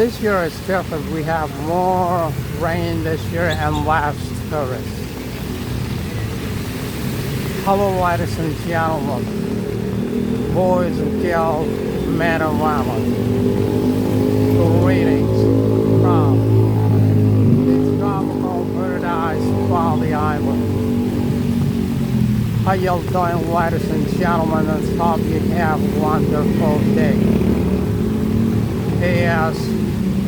This year is different. We have more rain this year and less tourists. Hello, ladies and gentlemen, boys and girls, men and women. Greetings from the tropical paradise Bali Island. How y'all doing, ladies and gentlemen? And hope you have a wonderful day. Yes,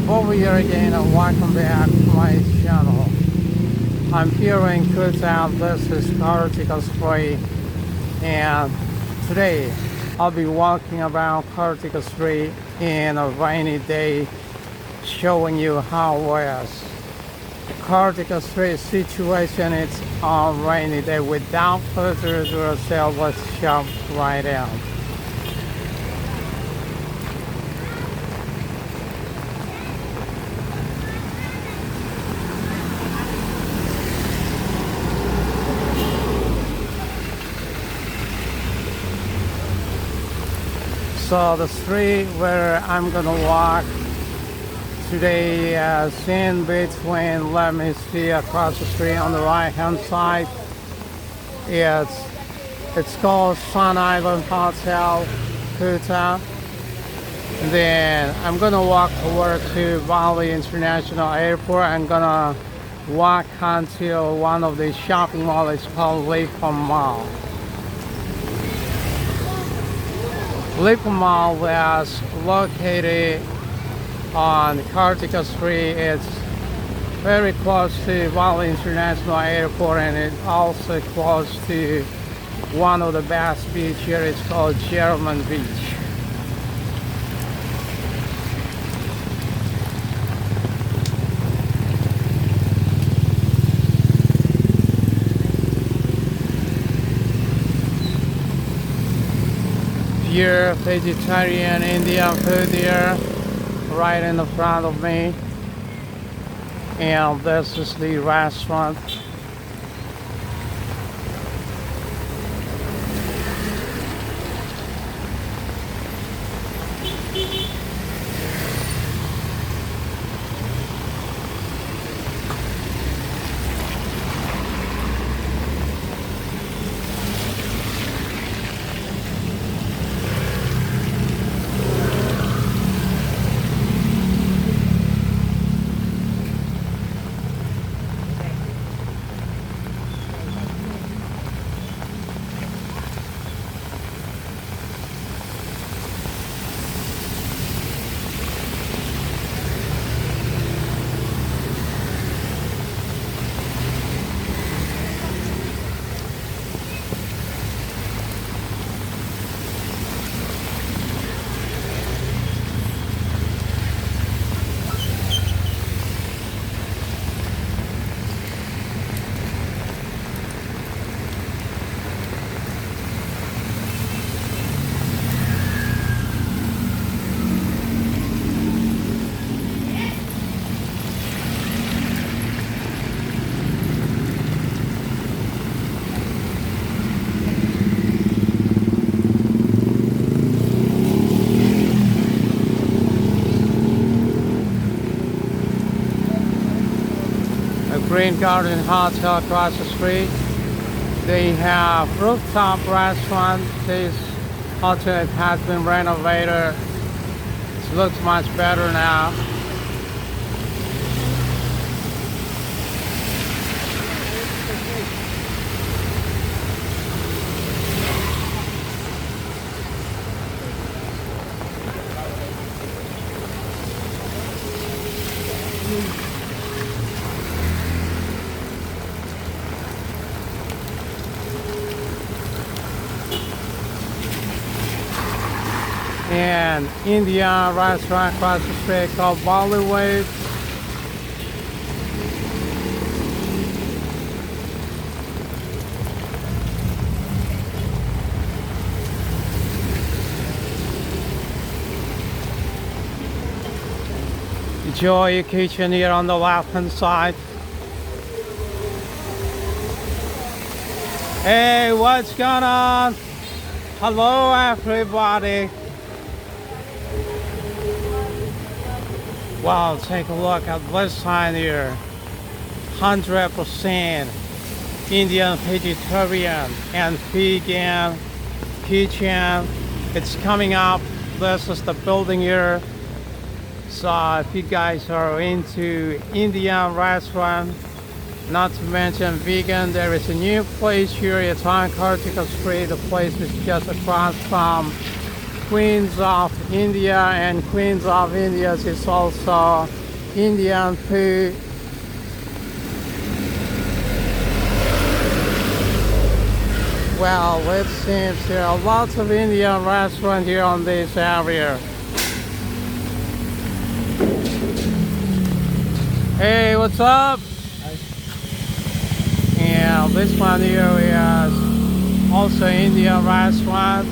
over here again, and welcome back to my channel. I'm here in Kuta. This is Kartika Street, and today I'll be walking around Kartika Street in a rainy day, showing you how is Kartika Street situation is on rainy day. Without further ado, so let's jump right in. So the street where I'm gonna walk today is in between, let me see, across the street on the right hand side. It's called Sun Island Hotel, Kuta. Then I'm gonna walk toward to Bali International Airport. I'm gonna walk until one of the shopping malls. It's called Lipum Mall. Lipum Mall is located on Kartika Street. It's very close to Wway International Airport, and it's also close to one of the best beaches here. It's called German Beach. Here, vegetarian Indian food here, right in the front of me. And this is the restaurant. Green Garden Hotel across the street. They have rooftop restaurant. This hotel has been renovated. It looks much better now. And Indian restaurant across the street called Wway. Enjoy kitchen here on the left hand side. Hey, what's going on? Hello everybody. Wow, take a look at this sign here. 100% Indian vegetarian and vegan kitchen. It's coming up. This is the building here. So if you guys are into Indian restaurant, not to mention vegan, there is a new place here. It's on Cortical Street. The place is just across from Queens of India, and Queens of India is also Indian food. Well, it seems there are lots of Indian restaurants here on this area. Hey, what's up? Hi. And this one here is also Indian restaurant.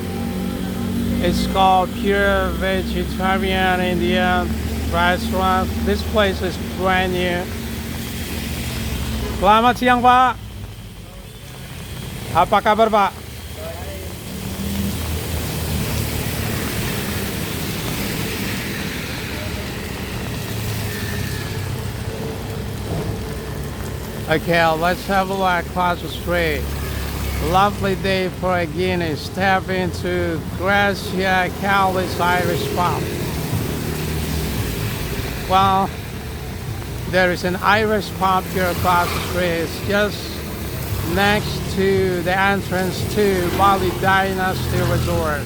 It's called Pure Vegetarian Indian Restaurant. This place is brand new. Selamat siang, Pak. Apa kabar, Pak? Okay, let's have a look across the street. Lovely day for a Guinea. Step into Gracia Cowley's Irish pub. Well, there is an Irish pub here across the street. It's just next to the entrance to Bali Dynasty Resort.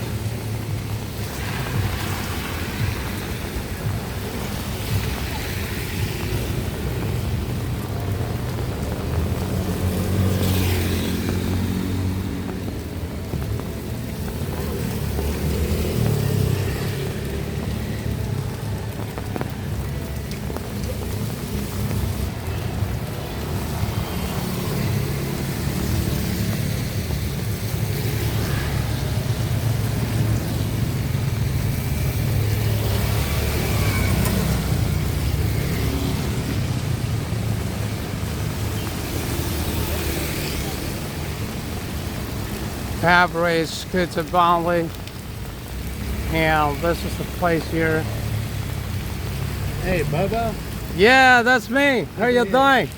Fabrice, Kuta, and this is the place here. Hey, Bubba. Yeah, that's me. How are you doing?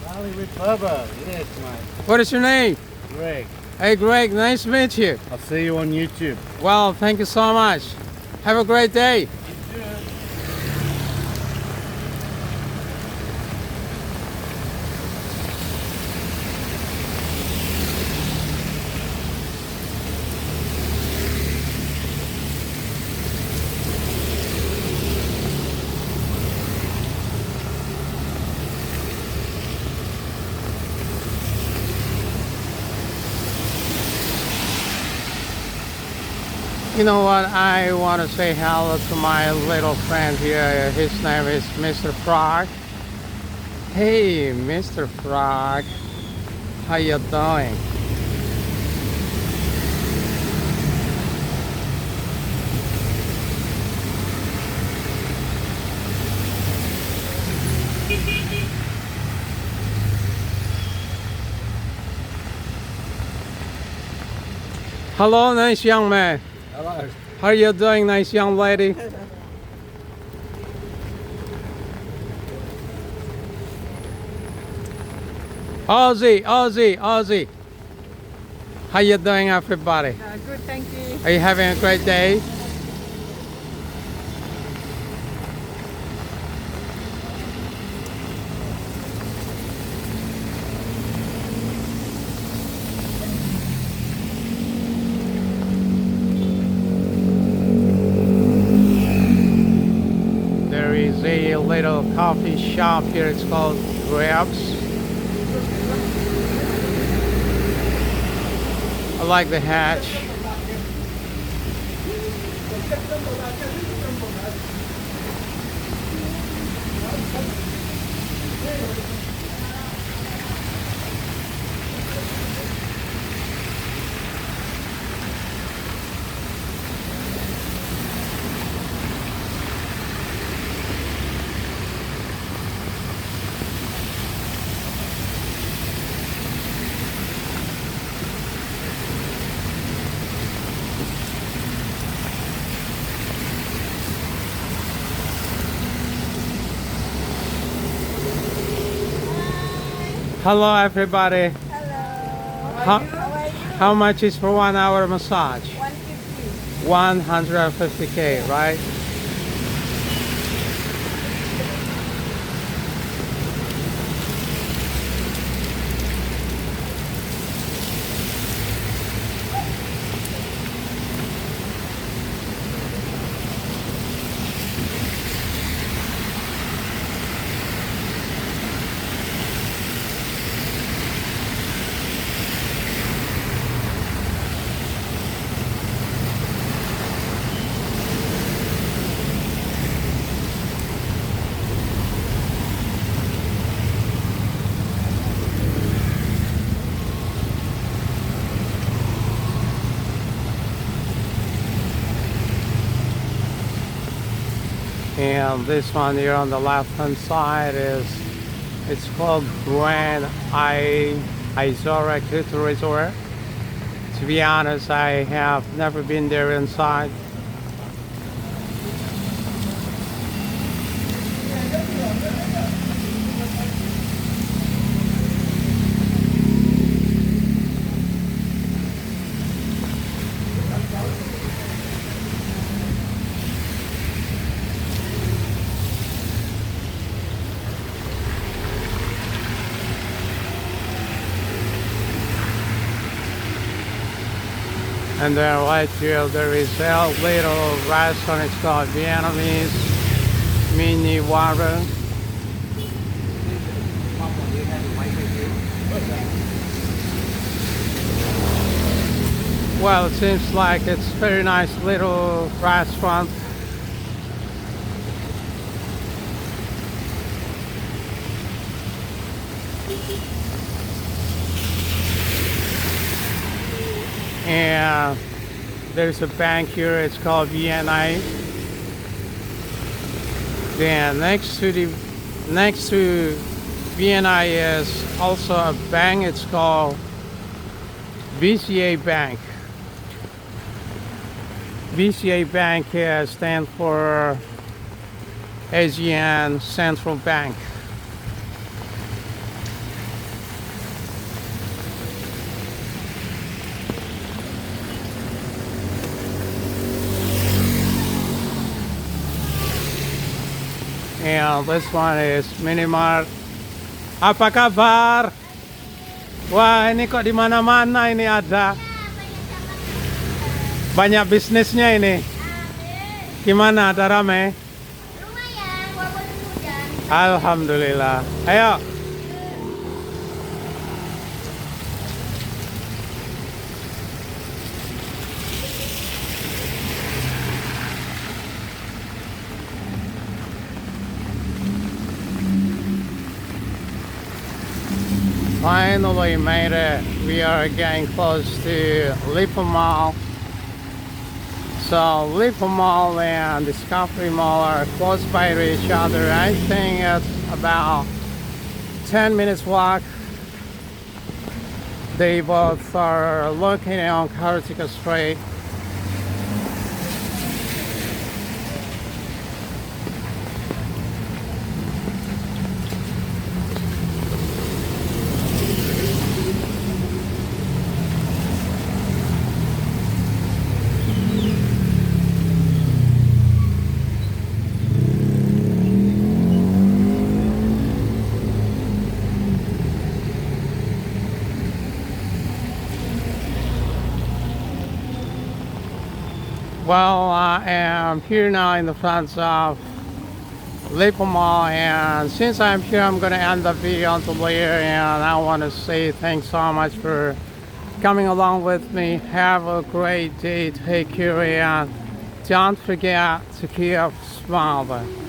Rally with Bubba. Yes, man. What is your name? Greg. Hey, Greg. Nice to meet you. I'll see you on YouTube. Well, thank you so much. Have a great day. You know what? I want to say hello to my little friend here. His name is Mr. Frog. Hey, Mr. Frog. How you doing? Hello, nice young man. Hello. How are you doing, nice young lady? Aussie. How you doing, everybody? Good, thank you. Are you having a great day? There is a little coffee shop here. It's called Grabs. I like the hatch. Hello, everybody. Hello. How, How are you? how much is for 1 hour massage? 150. 150K, right? And this one here on the left hand side it's called VNI Isora Kuta Resort. To be honest, I have never been there inside. And then right here there is a little restaurant, it's called Vietnamese Mini Water. Well, it seems like it's a very nice little restaurant. And there's a bank here, it's called VNI. Then next to VNI is also a bank, it's called VCA Bank. VCA Bank stands for Asian Central Bank. And this one is Minimart. Apa kabar? Wah, ini kok di mana-mana ini ada. Banyak bisnisnya ini. Gimana? Ada rame? Lumayan, walaupun hujan. Alhamdulillah. Ayo. Finally made it. We are getting close to Lipa Mall. So Lipa Mall and Discovery Mall are close by to each other. I think it's about 10 minutes walk. They both are located on Kartika Street. Well, I am here now in the front of Lipa Mall, and since I'm here, I'm going to end the video until later, and I want to say thanks so much for coming along with me. Have a great day, take care, and don't forget to keep smiling.